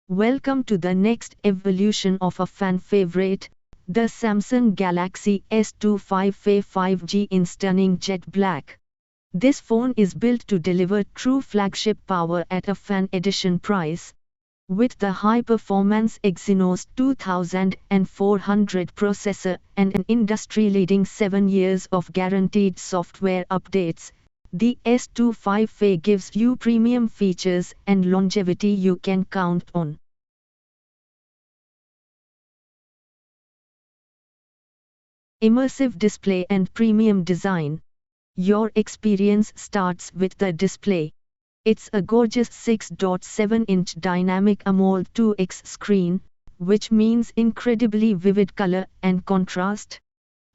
Welcome to the next evolution of a fan favorite, the Samsung Galaxy S25 FE 5G in stunning jet black. This phone is built to deliver true flagship power at a fan edition price. With the high-performance Exynos 2400 processor and an industry-leading 7 years of guaranteed software updates, the S25 FE gives you premium features and longevity you can count on. Immersive display and premium design. Your experience starts with the display. It's a gorgeous 6.7-inch dynamic AMOLED 2X screen, which means incredibly vivid color and contrast.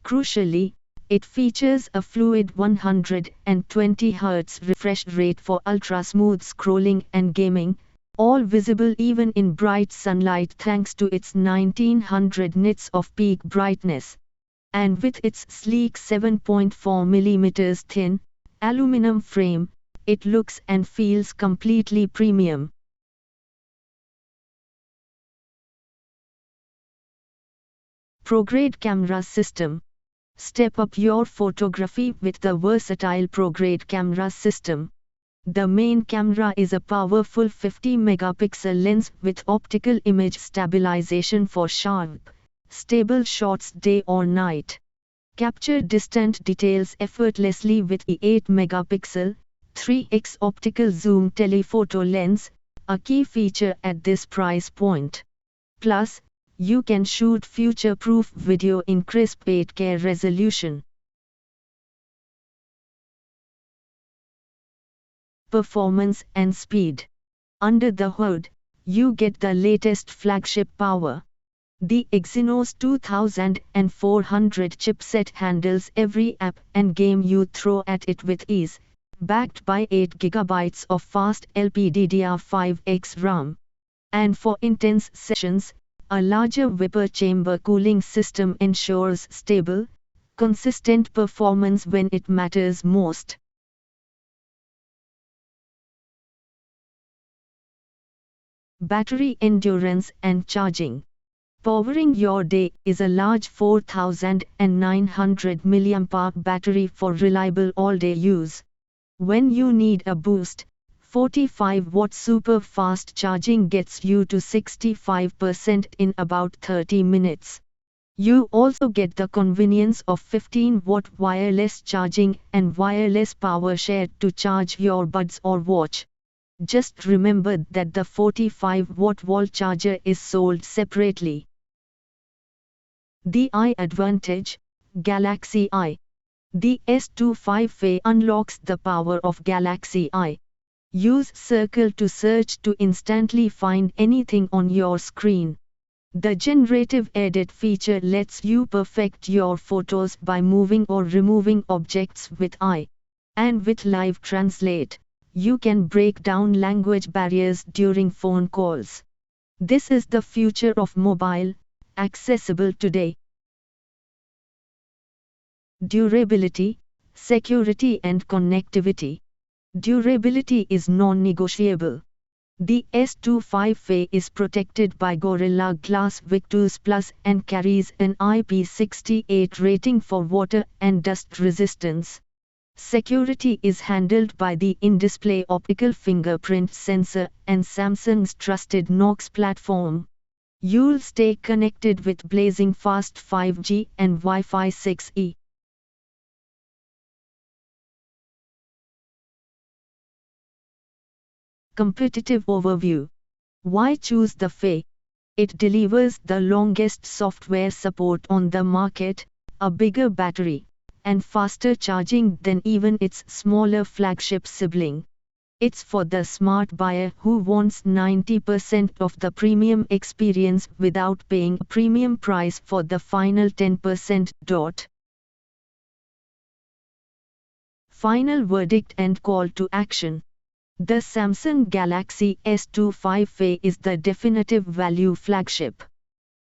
Crucially, it features a fluid 120 Hz refresh rate for ultra-smooth scrolling and gaming, all visible even in bright sunlight thanks to its 1900 nits of peak brightness. And with its sleek 7.4mm thin, aluminum frame, it looks and feels completely premium. ProGrade camera system. Step up your photography with the versatile ProGrade camera system. The main camera is a powerful 50-megapixel lens with optical image stabilization for sharp, stable shots day or night. Capture distant details effortlessly with the 8-megapixel, 3x optical zoom telephoto lens, a key feature at this price point. Plus, you can shoot future-proof video in crisp 8K resolution. Performance and speed. Under the hood, you get the latest flagship power. The Exynos 2400 chipset handles every app and game you throw at it with ease, backed by 8GB of fast LPDDR5X RAM. And for intense sessions, a larger vapor chamber cooling system ensures stable, consistent performance when it matters most. Battery endurance and charging. Powering your day is a large 4900 mAh battery for reliable all-day use. When you need a boost, 45-watt super fast charging gets you to 65% in about 30 minutes. You also get the convenience of 15-watt wireless charging and wireless power share to charge your buds or watch. Just remember that the 45-watt wall charger is sold separately. The Eye advantage, Galaxy Eye. The S25 FE unlocks the power of Galaxy Eye. Use Circle to search to instantly find anything on your screen. The generative edit feature lets you perfect your photos by moving or removing objects with Eye. And with Live Translate, you can break down language barriers during phone calls. This is the future of mobile, accessible today. Durability, security and connectivity. Durability is non-negotiable. The S25 FE is protected by Gorilla Glass Victus Plus and carries an IP68 rating for water and dust resistance. Security is handled by the in-display optical fingerprint sensor and Samsung's trusted Knox platform. You'll stay connected with blazing fast 5G and Wi-Fi 6E. Competitive overview. Why choose the FE? It delivers the longest software support on the market, a bigger battery, and faster charging than even its smaller flagship sibling. It's for the smart buyer who wants 90% of the premium experience without paying a premium price for the final 10%. Final verdict and call to action. The Samsung Galaxy S25 FE is the definitive value flagship.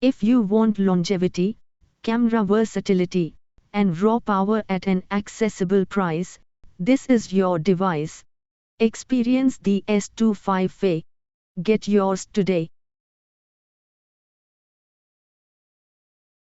If you want longevity, camera versatility, and raw power at an accessible price, this is your device. Experience the S25 FE. Get yours today.